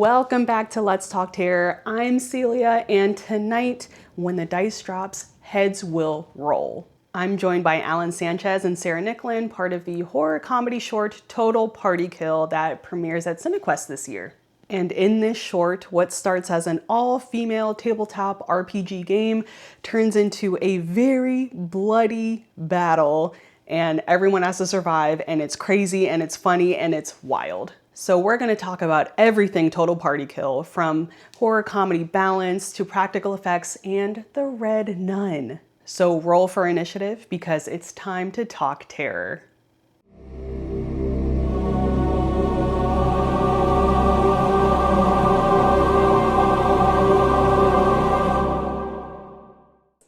Welcome back to Let's Talk Terror. I'm Celia, and tonight, when the dice drops, heads will roll. I'm joined by Alan Sanchez and Sarah Nicklin, part of the horror comedy short Total Party Kill that premieres at Cinequest this year. And in this short, what starts as an all-female tabletop RPG game turns into a very bloody battle, and everyone has to survive, and it's crazy, and it's funny, and it's wild. So we're going to talk about everything Total Party Kill, from horror comedy balance to practical effects and the Red Nun. So roll for initiative because it's time to talk terror.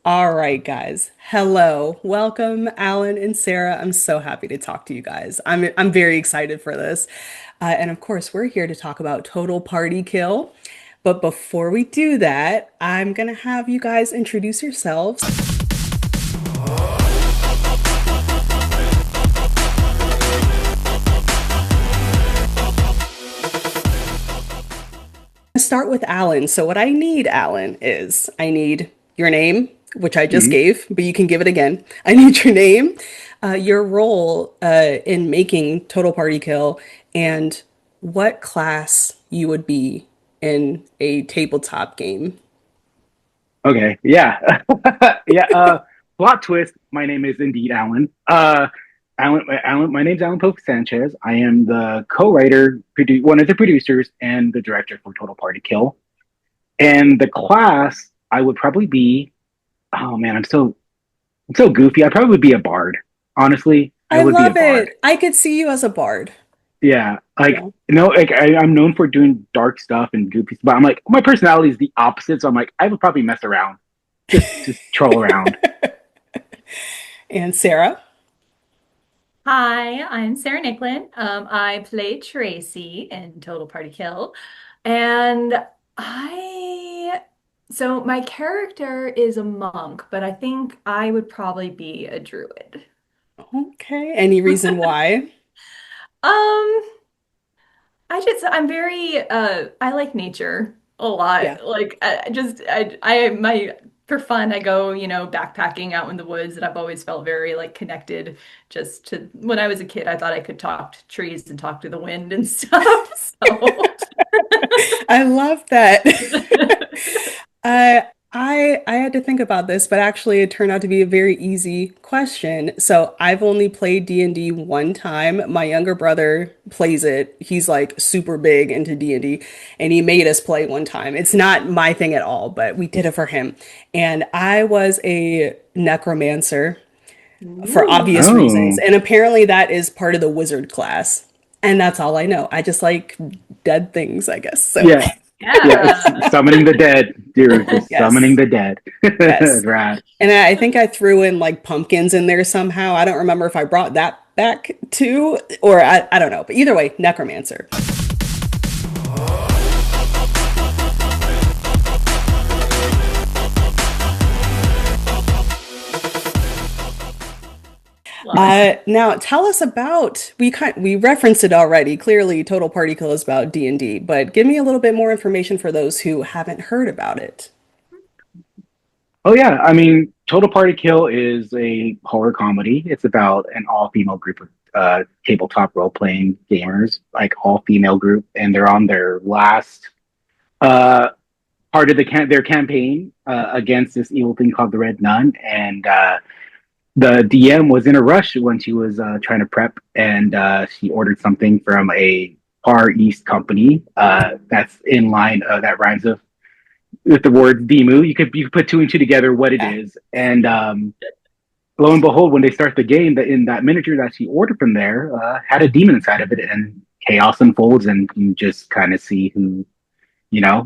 All right, guys. Hello. Welcome, Alan and Sarah. I'm so happy to talk to you guys. I'm very excited for this. And of course, we're here to talk about Total Party Kill. But before we do that, I'm going to have you guys introduce yourselves. Start with Alan. So what I need, Alan, is I need your name, which I just gave, but you can give it again. I need your name, your role in making Total Party Kill, and what class you would be in a tabletop game. Okay, yeah. Plot twist, my name is indeed Alan. My name's Alan Sanchez. I am the co-writer, one of the producers, and the director for Total Party Kill. And the class I would probably be, oh man, I'm so goofy. I'd probably be a bard. Honestly, I I would be a love bard. it. I could see you as a bard. Yeah, Yeah. I'm known for doing dark stuff and goofy stuff, but I'm like, my personality is the opposite, so I'm like, I would probably mess around, just troll around. And Sarah? Hi, I'm Sarah Nicklin. I play Tracy in Total Party Kill. And I, so my character is a monk, but I think I would probably be a druid. Okay. Any reason why? Um, I'm very, I like nature a Yeah. lot. Like, for fun, I go, backpacking out in the woods, and I've always felt very, like, connected just to, when I was a kid, I thought I could talk to trees and talk to the wind and stuff. So, I love that. Uh, I had to think about this, but actually it turned out to be a very easy question. So I've only played D&D one time. My younger brother plays it. He's like super big into D&D, and he made us play one time. It's not my thing at all, but we did it for him. And I was a necromancer for ooh. obvious reasons. Oh, And apparently that is part of the wizard class. And that's all I know. I just like dead things, I guess. So yeah, yeah. Yeah. Summoning the dead, dude. Just summoning yes. the dead. Yes. Right. And I think I threw in like pumpkins in there somehow. I don't remember if I brought that back too, or I don't know. But either way, necromancer. Love it. Now tell us about we referenced it already. Clearly, Total Party Kill is about D&D, but give me a little bit more information for those who haven't heard about it. Oh yeah, I mean, Total Party Kill is a horror comedy. It's about an all-female group of tabletop role-playing gamers, like all-female group, and they're on their last uh, part of their campaign against this evil thing called the Red Nun, and the DM was in a rush when she was trying to prep, and she ordered something from a Far East company that's in line that rhymes with the word Demu. You could put two and two together what it Yeah. is, and lo and behold, when they start the game, that in that miniature that she ordered from there had a demon inside of it, and chaos unfolds, and you just kind of see who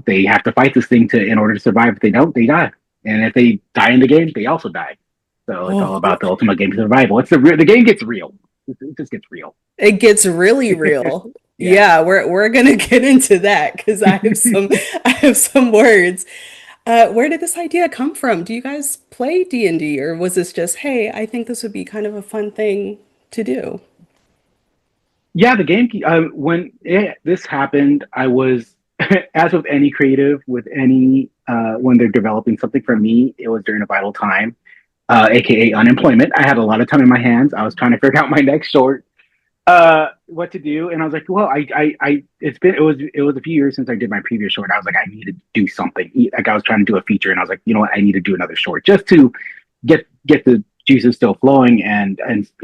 they have to fight this thing to in order to survive. If they don't, they die, and if they die in the game, they also die. So it's all Oh, about the ultimate game survival. The game gets real. It just gets real. it gets really real. Yeah. Yeah, we're gonna get into that because I have some I have some words. Where did this idea come from? Do you guys play D&D, or was this just, hey, I think this would be kind of a fun thing to do? Yeah, the game. When this happened, I was as with any creative, with any when they're developing something, for me, it was during a vital time, aka unemployment. I had a lot of time in my hands. I was trying to figure out my next short, what to do, and I was like, well, it was a few years since I did my previous short. I was like, I need to do something. Like I was trying to do a feature, and I was like, you know what, I need to do another short just to get the juices still flowing and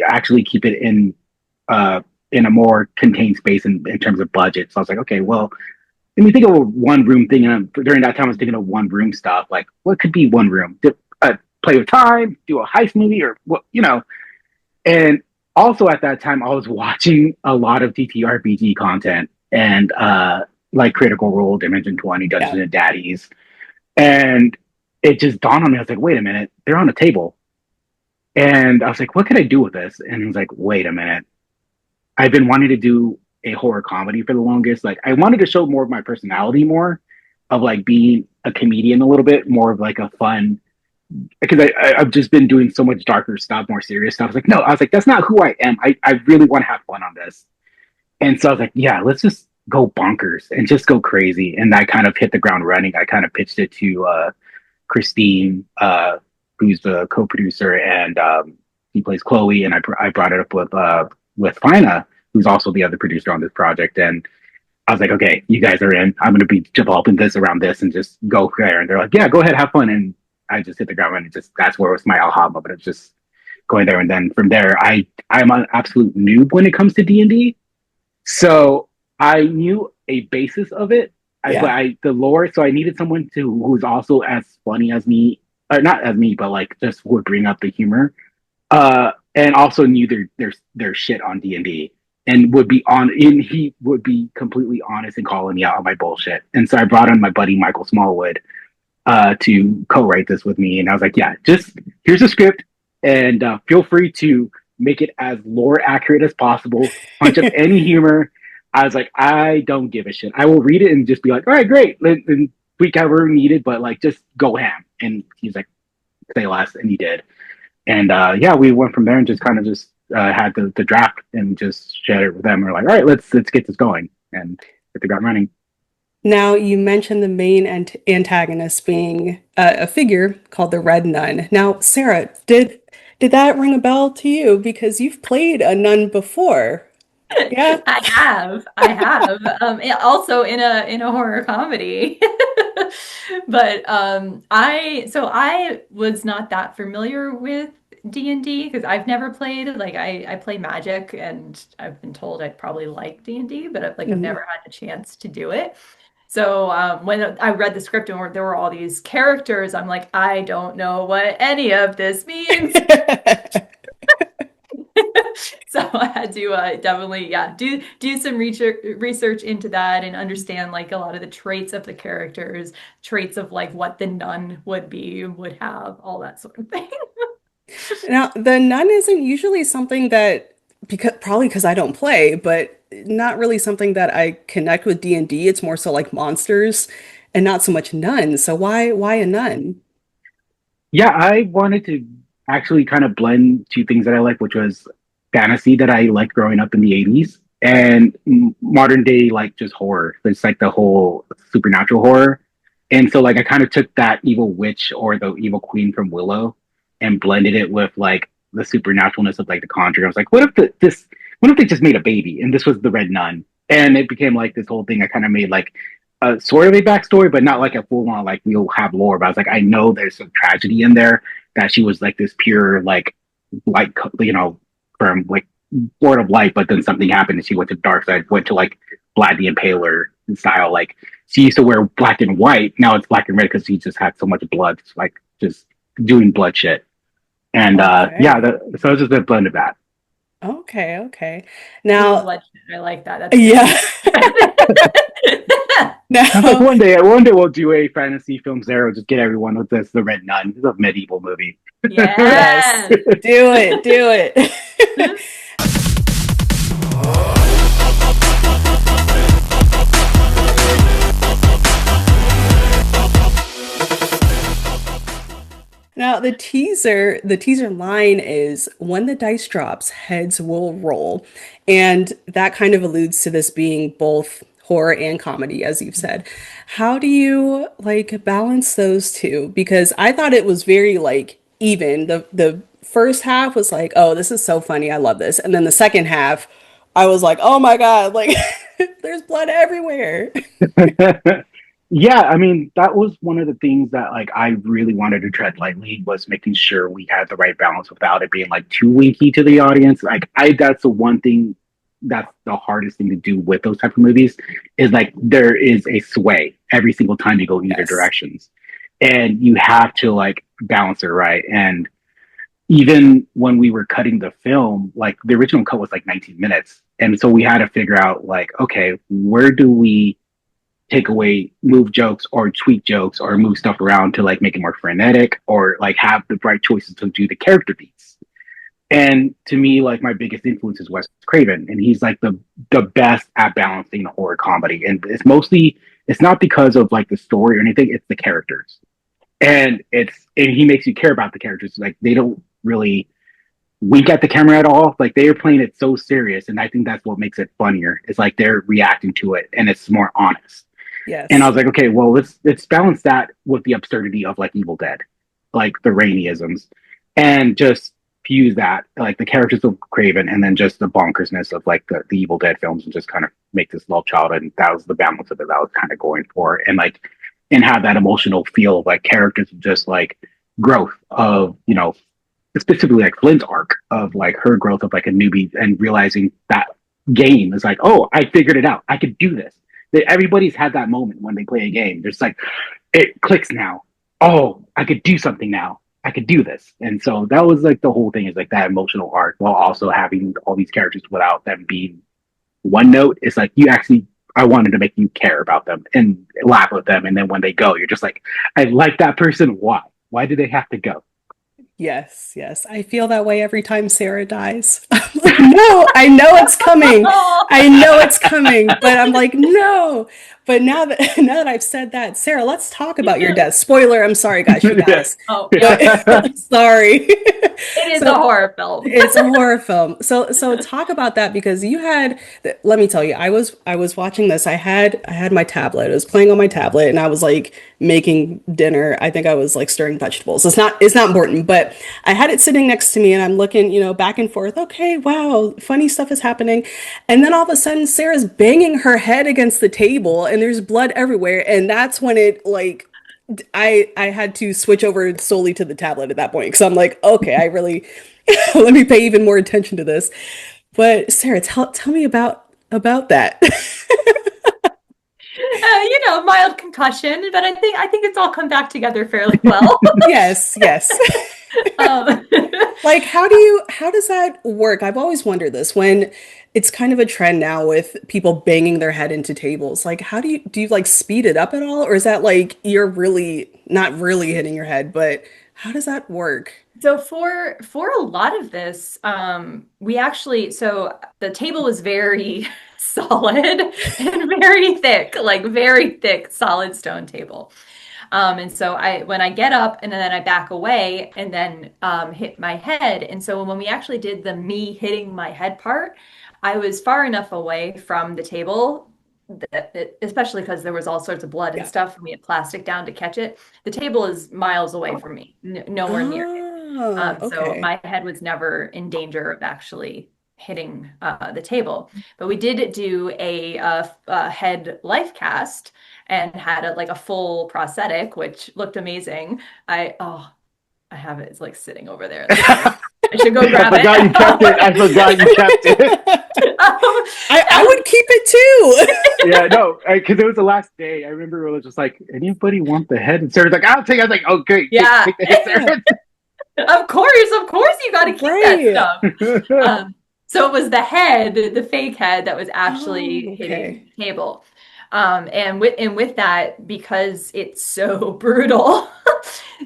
actually keep it uh in a more contained space in terms of budget. So I was like, okay, well, let me think of a one room thing. And during that time, I was thinking of one room stuff. Like, what could be one room? Play with time, do a heist movie, or what, And also at that time, I was watching a lot of TTRPG content and like Critical Role, Dimension 20, Dungeons Yeah. and Daddies. And it just dawned on me. I was like, wait a minute, they're on the table. And I was like, what can I do with this? And I was like, wait a minute. I've been wanting to do a horror comedy for the longest. Like I wanted to show more of my personality, more of like being a comedian a little bit, more of like a fun, because I've just been doing so much darker stuff, more serious stuff. I was like, no, I was like, that's not who I am. I really want to have fun on this. And so I was like, yeah, let's just go bonkers and just go crazy. And I kind of hit the ground running. I kind of pitched it to Christine, who's the co-producer, and he plays Chloe. And I brought it up with Fina, who's also the other producer on this project. And I was like, okay, you guys are in. I'm going to be developing this around this and just go there. And they're like, yeah, go ahead, have fun. And I just hit the ground running. Just that's where it was my aha moment. It's just going there, and then from there, I'm an absolute noob when it comes to D&D. So I knew a basis of it. Yeah. The lore. So I needed someone who's also as funny as me, or not as me, but like just would bring up the humor, and also knew their shit on D&D, and would be on. And he would be completely honest and calling me out on my bullshit. And so I brought on my buddy Michael Smallwood to co-write this with me, and I was like, yeah, just here's a script, and feel free to make it as lore accurate as possible. Punch up any humor. I was like, I don't give a shit. I will read it and just be like, all right, great, and tweak however needed, but like just go ham. And he's like, say less, and he did. And yeah, we went from there and just kind of just had the draft and just shared it with them. We're like, all right, let's get this going and hit the ground running. Now, you mentioned the main antagonist being a figure called the Red Nun. Now, Sarah, did that ring a bell to you? Because you've played a nun before. Yeah. I have. Also in a horror comedy. But I was not that familiar with D&D because I've never played. Like I play Magic, and I've been told I'd probably like D&D, but I've Mhm. never had the chance to do it. So when I read the script and there were all these characters, I'm like, I don't know what any of this means. So I had to definitely, yeah, do some research into that and understand like a lot of the traits of the characters, traits of like what the nun would be, would have, all that sort of thing. Now, the nun isn't usually something that, because probably because I don't play, but not really something that I connect with D&D. It's more so like monsters and not so much nuns. So why a nun? Yeah, I wanted to actually kind of blend two things that I like, which was fantasy that I liked growing up in the 80s and modern day, like just horror. It's like the whole supernatural horror. And so, like, I kind of took that evil witch or the evil queen from Willow and blended it with like the supernaturalness of like the Conjuring. I was like, what if they just made a baby and this was the Red Nun? And it became like this whole thing. I kind of made like a sort of a backstory, but not like a full on like we'll have lore. But I was like, I know there's some tragedy in there that she was like this pure like light, from like Lord of Light, but then something happened and she went to the dark side, went to like Vlad the Impaler style. Like she used to wear black and white, now it's black and red because she just had so much blood, like just doing blood shit. And yeah, Okay. so it's just a blend of that. Okay, okay. Doing Now, bloodshed. I like that. That's good. yeah. I was like, Now, one day we'll do a fantasy film zero, just get everyone with this, the Red Nun. It's a medieval movie. yes, Yes. do it, do it. Now, the teaser line is when the dice drops, heads will roll. And that kind of alludes to this being both horror and comedy, as you've said. How do you like balance those two? Because I thought it was very like even. The first half was like, oh, this is so funny. I love this. And then the second half, I was like, oh my God, like there's blood everywhere. Yeah, I mean, that was one of the things that like I really wanted to tread lightly was making sure we had the right balance without it being like too winky to the audience. Like I that's the one thing that's the hardest thing to do with those type of movies is like there is a sway every single time you go either Yes. directions. And you have to like balance it right. And even when we were cutting the film, like the original cut was like 19 minutes. And so we had to figure out like, okay, where do we take away, move jokes or tweak jokes or move stuff around to like make it more frenetic or like have the right choices to do the character beats. And to me, like my biggest influence is Wes Craven, and he's like the best at balancing the horror comedy. And it's not because of like the story or anything; it's the characters, and he makes you care about the characters. Like they don't really wink at the camera at all. Like they are playing it so serious, and I think that's what makes it funnier. It's like they're reacting to it, and it's more honest. And I Yes. was like, okay, well, let's balance that with the absurdity of like Evil Dead, like the Raimiisms, and just fuse that like the characters of Craven and then just the bonkersness of like the Evil Dead films and just kind of make this love child. And that was the balance of it that I was kind of going for, and like and have that emotional feel of like characters of just like growth of specifically like Flint's arc of like her growth of like a newbie and realizing that game is like, oh, I figured it out. I could do this. That everybody's had that moment when they play a game. There's like, it clicks now. Oh, I could do something now. I could do this. And so that was like the whole thing is like that emotional arc while also having all these characters without them being one note. It's like you actually, I wanted to make you care about them and laugh with them. And then when they go, you're just like, I like that person. Why? Why do they have to go? Yes, yes. I feel that way every time Sarah dies. I'm like, no, I know it's coming. I know it's coming, but I'm like, no. But now that now that I've said that, Sarah, let's talk about your death. Spoiler, I'm sorry, guys, she dies. Oh, But yep. sorry. It is a So horror film. it's a horror film. So talk about that because you had let me tell you, I was watching this. I had my tablet. I was playing on my tablet and I was like making dinner. I think I was like stirring vegetables. It's not important, but I had it sitting next to me and I'm looking, back and forth. Okay, wow, funny stuff is happening. And then all of a sudden Sarah's banging her head against the table and there's blood everywhere and that's when it like I had to switch over solely to the tablet at that point because I'm like, okay, I really let me pay even more attention to this. But Sarah, tell me about that. Mild concussion, but I think it's all come back together fairly well. Yes, yes. Um, Like how does that work? I've always wondered this when it's kind of a trend now with people banging their head into tables. Like how do you like speed it up at all or is that like you're really not really hitting your head, but how does that work? So for a lot of this, we actually so the table was very solid and very thick, like very thick, solid stone table. And so when I get up and then I back away and then hit my head. And so when we actually did the me hitting my head part, I was far enough away from the table especially because there was all sorts of blood and Yeah. stuff, and we had plastic down to catch it. The table is miles away from me, nowhere near it. Oh, So okay. my head was never in danger of actually hitting the table. But we did do a head life cast and had like a full prosthetic, which looked amazing. I have it. It's like sitting over there in the corner. I should go I grab forgot you kept it. I forgot you kept it. I would keep it too. Yeah, no, because it was the last day. I remember it was just like, anybody want the head? And Sarah's like, I'll take it. I was like, oh, great. Yeah, Take the head, Yeah, Sarah. of course, you got to keep that right. stuff. So it was the head, the fake head, that was actually Oh, hitting okay. the table. And with that, because it's so brutal,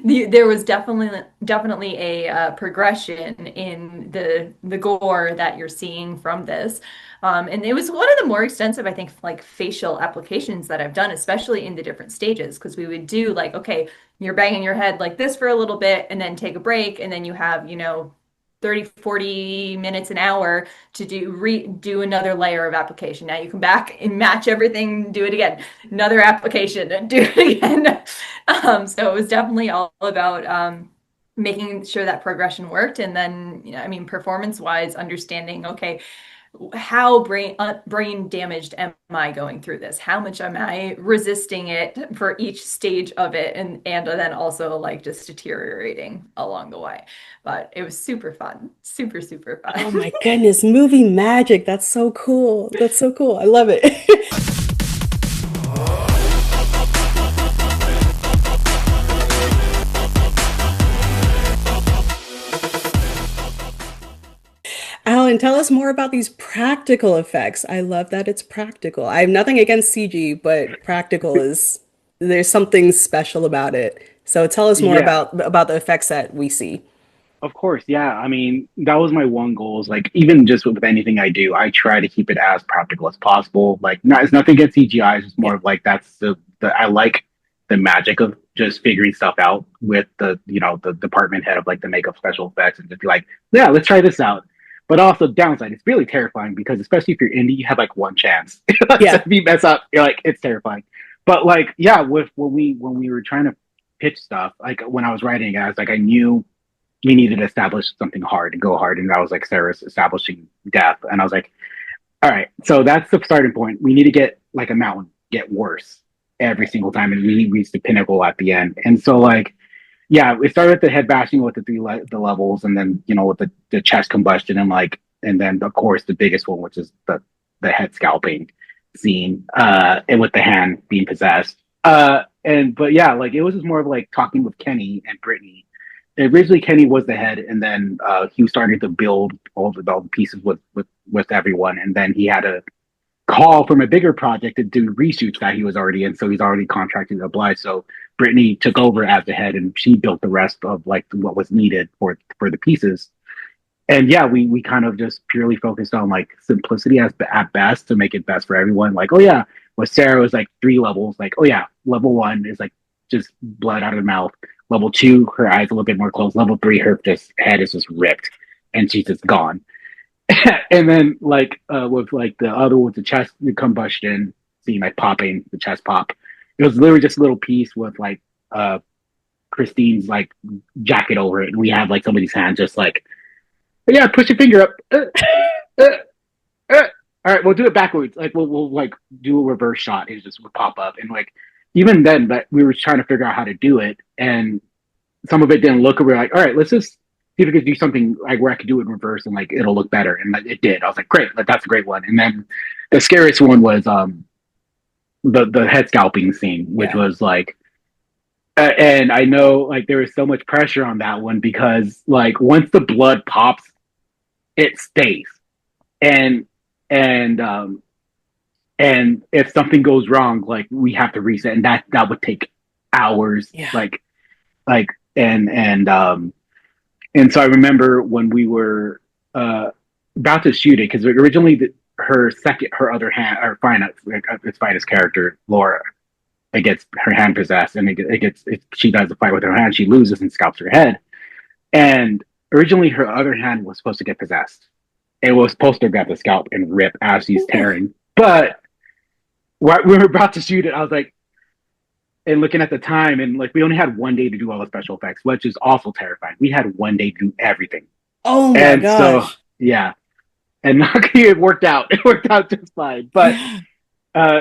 there was definitely a progression in the gore that you're seeing from this. And it was one of the more extensive, I think, like facial applications that I've done, especially in the different stages, because we would do like, okay, you're banging your head like this for a little bit, and then take a break, and then you have, 30, 40 minutes an hour to do another layer of application. Now you come back and match everything, do it again, another application and do it again. So it was definitely all about making sure that progression worked. And then, I mean, performance wise, understanding, okay, how brain damaged am I going through this? How much am I resisting it for each stage of it? And then also like just deteriorating along the way. But it was super fun. Super, super Oh fun. my goodness, movie magic. That's so cool. That's so cool. I love it. Alan, tell us more about these practical effects. I love that it's practical. I have nothing against CG, but practical is there's something special about it. So tell us more Yeah, about the effects that we see. of course. Yeah, I mean, that was my one goal. Is like even just with anything I do, I try to keep it as practical as possible. Like, it's nothing against CGI. It's just more Yeah. of like that's the I like the magic of just figuring stuff out with the department head of like the makeup special effects and just be like, yeah, let's try this out. But also downside, it's really terrifying because especially if you're indie, you have like one chance. So Yeah. if you mess up, you're like, it's terrifying. But like, yeah, with when we were trying to pitch stuff, like when I was writing, I was like, I knew we needed to establish something hard and go hard. And that was like Sarah's establishing death. And I was like, all right, so that's the starting point. We need to get like a mountain, get worse every single time. And we reach the pinnacle at the end. And so like, yeah, we started with the head bashing with the levels and then, with the chest combustion and then of course the biggest one, which is the head scalping scene, and with the hand being possessed. But yeah, like it was just more of like talking with Kenny and Brittany. Originally Kenny was the head, and then he was starting to build all the pieces with everyone, and then he had a call from a bigger project to do reshoots that he was already in, so he's already contracted to oblige. So Brittany took over as the head, and she built the rest of like what was needed for the pieces. And yeah, we kind of just purely focused on like simplicity at best to make it best for everyone. Like, oh yeah, with Sarah it was like 3 levels. Like, oh yeah, level 1 is like just blood out of the mouth. Level 2, her eyes a little bit more closed. Level 3, her just head is just ripped and she's just gone. And then like with like the other with the chest the combustion scene, like popping the chest pop, it was literally just a little piece with like Christine's like jacket over it, and we have like somebody's hand just like, yeah, push your finger up. Uh, uh. All right, we'll do it backwards. Like we'll like do a reverse shot. It just would pop up, and like even then, but we were trying to figure out how to do it, and some of it didn't look. And we were like, all right, let's just see if we could do something like where I could do it in reverse and like it'll look better. And like, it did. I was like, great, like, that's a great one. And then the scariest one was the head scalping scene, which Yeah. was like, and I know like there was so much pressure on that one because like once the blood pops, it stays, and and um and if something goes wrong, like we have to reset, and that would take hours, Yeah. like and so I remember when we were about to shoot it, because originally her other hand, or its finest character, Laura, it gets her hand possessed, and she does a fight with her hand, she loses and scalps her head. And originally her other hand was supposed to get possessed. It was supposed to grab the scalp and rip as she's Ooh. tearing. But while we were about to shoot it, I was like, and looking at the time, and like we only had one day to do all the special effects, which is also terrifying. We had one day to do everything. Oh my And so, gosh. yeah. And luckily it worked out. It worked out just fine. But Yeah.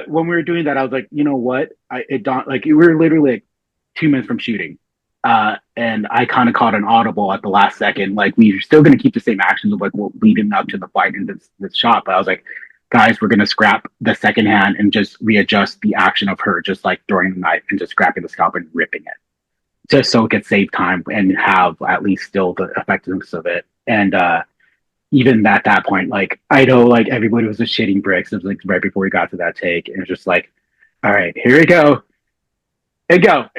when we were doing that, I was like, you know what? It don't like we were literally like 2 minutes from shooting. And I kind of caught an audible at the last second. Like we were still going to keep the same actions of like what leading up to the fight in this shot. But I was like, guys, we're going to scrap the second hand and just readjust the action of her just like throwing the knife and just scrapping the scalp and ripping it, just so it could save time and have at least still the effectiveness of it. And even at that point, like I know like everybody was just shitting bricks. It was like right before we got to that take, and it was just like, all right, here we go. And go.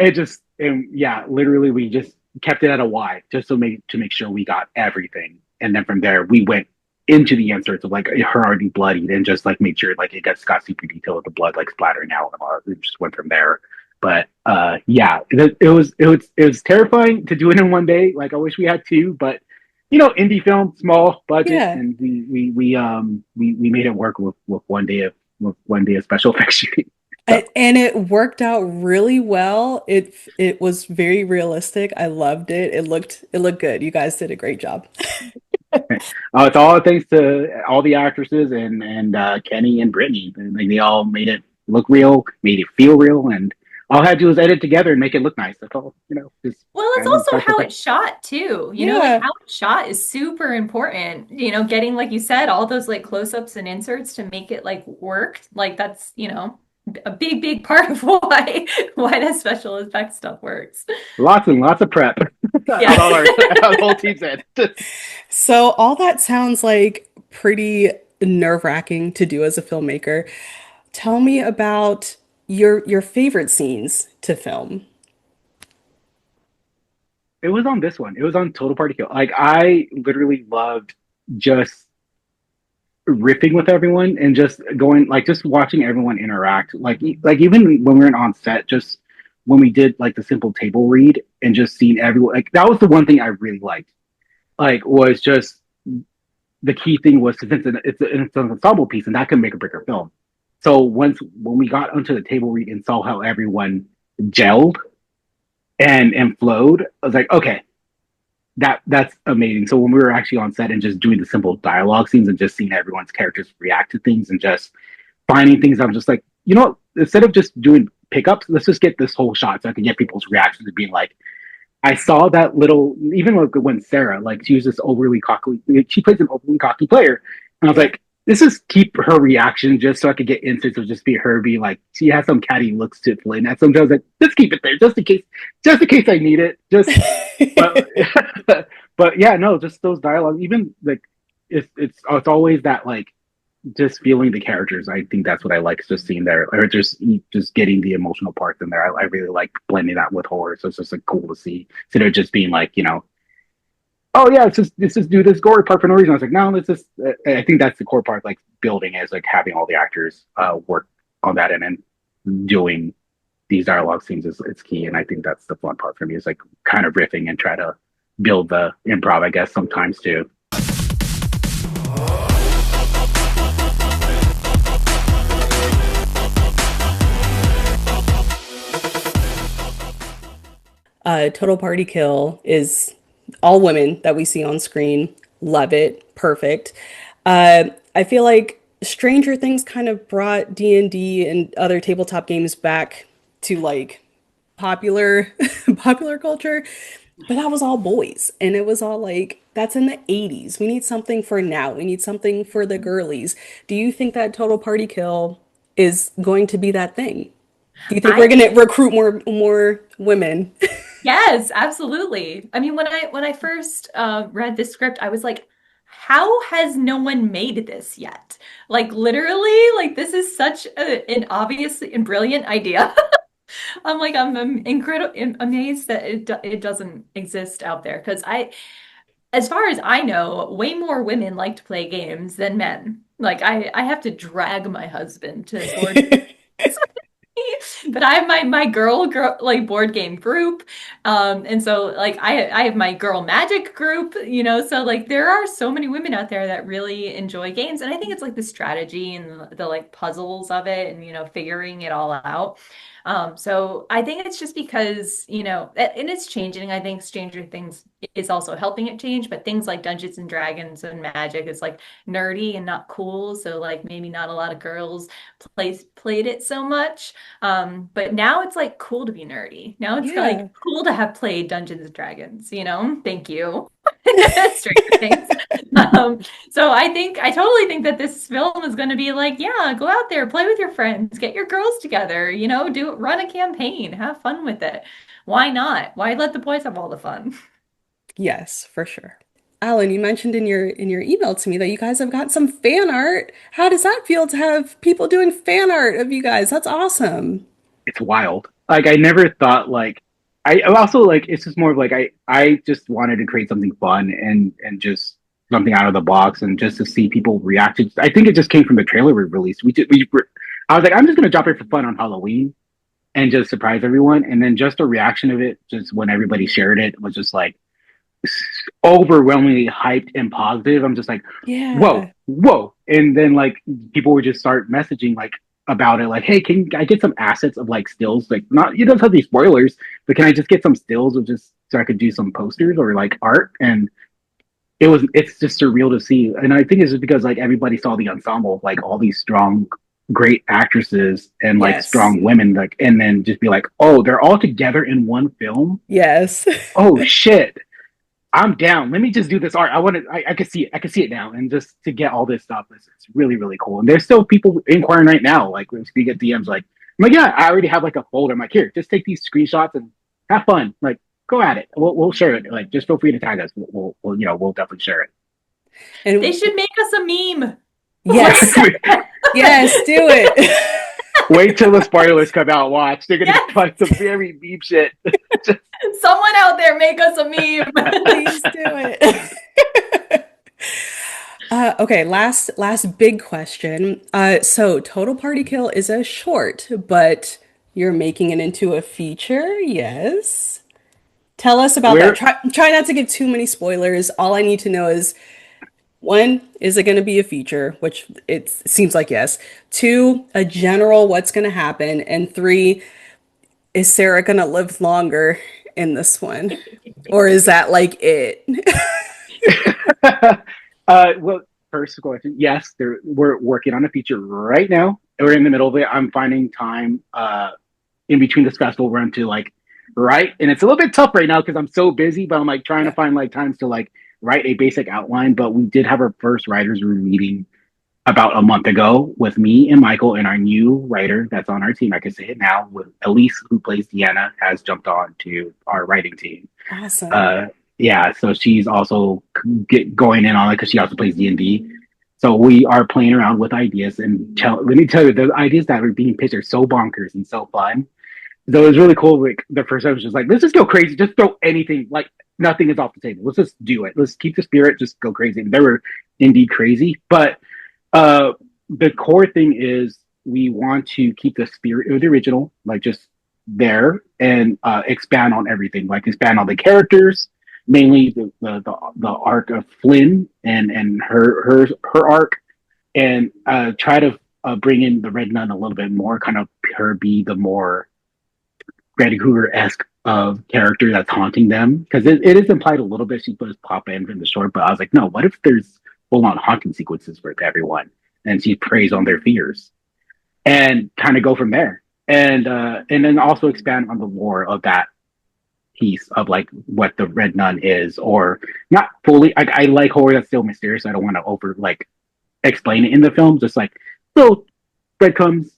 And yeah, literally we just kept it at a Y just to make sure we got everything. And then from there we went into the inserts of like her already bloodied and just like made sure like it got super detailed with the blood like splattering out. It just went from there. But yeah, it was terrifying to do it in one day. Like I wish we had two, but indie film, small budget, Yeah. and we made it work with 1 day of special effects shooting. So And it worked out really well. It was very realistic. I loved it. It looked good. You guys did a great job. it's all thanks to all the actresses and Kenny and Brittany. And, like, they all made it look real, made it feel real, and all I had to do was edit together and make it look nice. That's all. Just Well, it's adding also special how effects. it's shot too. Like Yeah. how it's shot is super important. Getting, like you said, all those like close-ups and inserts to make it like work. Like that's, a big, big part of why that special effects stuff works. Lots and lots of prep. on Yes. all our, on the whole team's end. So all that sounds like pretty nerve-wracking to do as a filmmaker. Tell me about your favorite scenes to film. It was on this one. It was on Total Party Kill. Like, I literally loved just riffing with everyone and just going, like, just watching everyone interact. Like even when we were on set, just when we did like the simple table read and just seeing everyone, like, that was the one thing I really liked. Like, was just the key thing was, since it's an ensemble piece and that can make or break our film. So when we got onto the table read and saw how everyone gelled and flowed, I was like, okay, that's amazing. So when we were actually on set and just doing the simple dialogue scenes and just seeing everyone's characters react to things and just finding things, I'm just like, instead of just doing pickups, let's just get this whole shot so I can get people's reactions to being like, I saw that little, even like when Sarah, like, she was this overly cocky, she plays an overly cocky player. And I was like, this is keep her reaction just so I could get insights of just be her be like, she has some catty looks to Flynn. And sometimes I was like, just keep it there, just in case I need it. But, but yeah, no, just those dialogues, even like, it's always that, like, just feeling the characters. I think that's what I like, just seeing there, or just getting the emotional parts in there. I really like blending that with horror, so it's just like cool to see instead of just being like, oh yeah, it's just do this gory part for no reason. I was like, no, let's just. I think that's the core part, like building, is like having all the actors work on that, and then doing these dialogue scenes is it's key, and I think that's the fun part for me, is like kind of riffing and try to build the improv, I guess, sometimes too. Total Party Kill is all women that we see on screen. Love it. Perfect. I feel like Stranger Things kind of brought D&D and other tabletop games back to like popular popular culture, but that was all boys and it was all like that's in the 80s. We need something for now. We need something for the girlies. Do you think that Total Party Kill is going to be that thing? Do you think we're I going to recruit more women? Yes, absolutely. I mean, when I first read this script, I was like, how has no one made this yet? Like literally, like this is such an obvious and brilliant idea. I'm like, I'm incredible, amazed that it doesn't exist out there because as far as I know, way more women like to play games than men. Like I have to drag my husband to board games. But I have my girl like board game group. And so like I have my girl magic group, so like there are so many women out there that really enjoy games. And I think it's like the strategy and the like puzzles of it and figuring it all out. So I think it's just because, and it's changing. I think Stranger Things is also helping it change, but things like Dungeons and Dragons and Magic is like nerdy and not cool. So like maybe not a lot of girls played it so much. But now it's like cool to be nerdy. Now it's like Yeah. cool to have played Dungeons and Dragons, Thank you. Stranger Things. Um, so I totally think that this film is going to be like, yeah, go out there, play with your friends, get your girls together, run a campaign, have fun with it. Why not? Why let the boys have all the fun? Yes, for sure. Alan, you mentioned in your email to me that you guys have got some fan art. How does that feel to have people doing fan art of you guys? That's awesome. It's wild. Like, I never thought, like, I also, like, it's just more of like, I just wanted to create something fun and just something out of the box, and just to see people react to. I think it just came from the trailer we released. I was like, I'm just gonna drop it for fun on Halloween and just surprise everyone, and then just a reaction of it, just when everybody shared it, was just like overwhelmingly hyped and positive. I'm just like, whoa, Yeah. whoa. And then like people would just start messaging like about it, like, hey, can I get some assets of like stills? Like not you don't have these spoilers, but can I just get some stills of just so I could do some posters or like art? And it's just surreal to see. And I think it's just because like everybody saw the ensemble, like all these strong, great actresses and like Yes. strong women, like and then just be like, oh, they're all together in one film. Yes. Oh shit. I'm down. Let me just do this art. I want to. I can see it. I can see it now. And just to get all this stuff, it's really really cool. And there's still people inquiring right now. Like when we get DMs, like I'm like, yeah, I already have like a folder. I'm like, here, just take these screenshots and have fun. Like, go at it. We'll share it. Like, just feel free to tag us. We'll definitely share it. They And should make us a meme. Let's yes. Yes, do it. Wait till the spoilers come out. Watch. They're gonna yes, find some very deep shit. Just, someone out there make us a meme. Please do it. Okay, last big question. So Total Party Kill is a short, but you're making it into a feature, yes? Tell us about that. we're Try not to give too many spoilers. All I need to know is one, is it going to be a feature, which it seems like yes. Two, a general what's going to happen, and three, is Sarah going to live longer in this one? Or is that like it? well, first question, yes, we're working on a feature right now. We're in the middle of it. I'm finding time in between this festival run to like write, and it's a little bit tough right now because I'm so busy. But I'm like trying to Yeah. find like times to like write a basic outline. But we did have our first writers room meeting about a month ago with me and Michael and our new writer that's on our team. I can say it now. With Elise, who plays Deanna, has jumped on to our writing team. Awesome. Uh, yeah, so she's also going in on it because she also plays D&D. So we are playing around with ideas, and let me tell you, the ideas that are being pitched are so bonkers and so fun. So it was really cool. Like the first time was just like, let's just go crazy, just throw anything, like nothing is off the table. Let's just do it. Let's keep the spirit, just go crazy. And they were indeed crazy, but uh, the core thing is we want to keep the spirit of the original, like just there, and expand on everything, like expand on the characters, mainly the arc of Flynn and her arc, and try to bring in the Red Nun a little bit more, kind of her be the more Freddy Krueger esque of character that's haunting them because it is implied a little bit. She does pop in from the short, but I was like, no, what if there's full on haunting sequences for everyone, and she preys on their fears, and kind of go from there, and then also expand on the lore of that piece of like what the Red Nun is, or not fully. I like horror that's still mysterious. I don't want to over like explain it in the film, just like little breadcrumbs,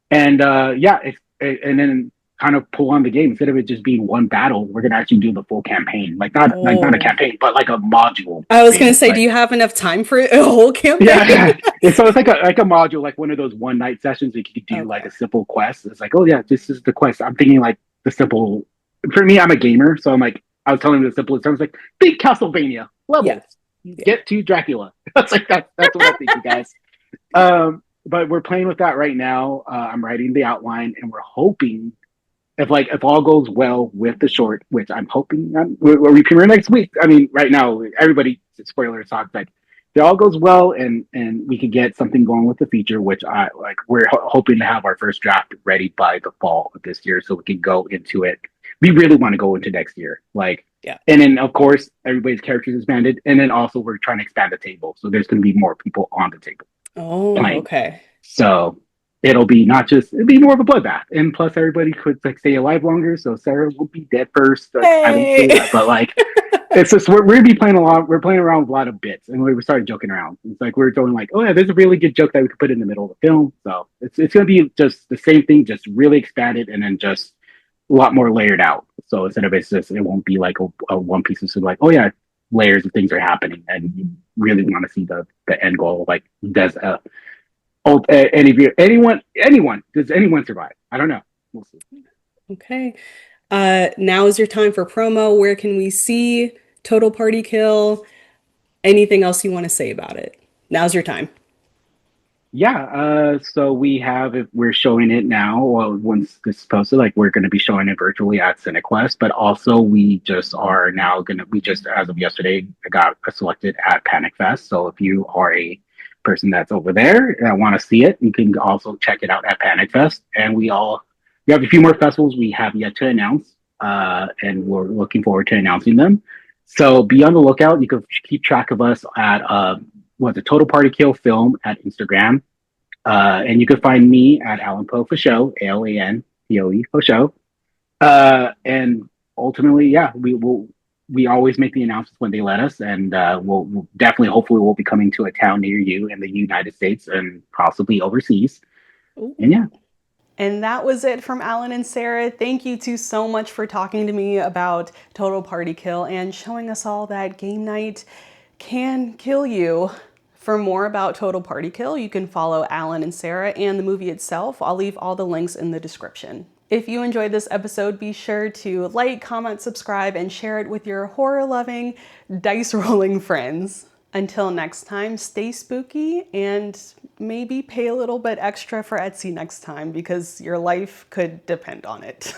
and yeah, and then kind of pull on the game instead of it just being one battle. We're gonna actually do the full campaign, not a Oh. campaign, but like a module I was gonna thing. say, do Like you have enough time for a whole campaign? yeah, so it's like a module, like one of those one night sessions that you could do like Okay. a simple quest. It's like, oh yeah, this is the quest. I'm thinking like the simple. For me, I'm a gamer, so I'm like, I was telling him the simplest terms, like big Castlevania levels, Yes. Yeah. get to Dracula. That's like that's what I'm thinking, guys. But we're playing with that right now. I'm writing the outline, and we're hoping if all goes well with the short, which I'm hoping we premiere next week. I mean, right now, everybody spoiler talk like if it all goes well, and we could get something going with the feature, which I like. We're hoping to have our first draft ready by the fall of this year, so we can go into it. We really want to go into next year, like. Yeah. And then, of course, everybody's characters expanded, and then also we're trying to expand the table, so there's going to be more people on the table Oh, playing. okay. So it'll be more of a bloodbath. And plus everybody could like stay alive longer, so Sarah will be dead first. Like I won't say Hey. that, but like it's just we're be playing a lot, we're playing around with a lot of bits, and we started joking around. It's like we're doing like, oh yeah, there's a really good joke that we could put in the middle of the film. So it's gonna be just the same thing, just really expanded and then just a lot more layered out. So instead of it won't be like a one piece of like, oh yeah, layers of things are happening, and you really want to see the end goal. Like does anyone does anyone survive? I don't know. We'll see. Okay. Now is your time for promo. Where can we see Total Party Kill? Anything else you want to say about it? Now's your time. So we're showing it now. Well, once this is posted, like we're going to be showing it virtually at Cinequest, but also we just, as of yesterday, got selected at Panic Fest. So if you are a person that's over there and want to see it, you can also check it out at Panic Fest. And we have a few more festivals we have yet to announce, and we're looking forward to announcing them. So be on the lookout. You can keep track of us at, the Total Party Kill Film at Instagram. And you can find me at Alan Poe for show, ALANPOE for show. And ultimately, we always make the announcements when they let us, and we'll definitely, hopefully, we'll be coming to a town near you in the United States and possibly overseas. Ooh. And yeah. And that was it from Alan and Sarah. Thank you two so much for talking to me about Total Party Kill and showing us all that game night can kill you. For more about Total Party Kill, you can follow Alan and Sarah and the movie itself. I'll leave all the links in the description. If you enjoyed this episode, be sure to like, comment, subscribe, and share it with your horror-loving, dice-rolling friends. Until next time, stay spooky and maybe pay a little bit extra for Etsy next time because your life could depend on it.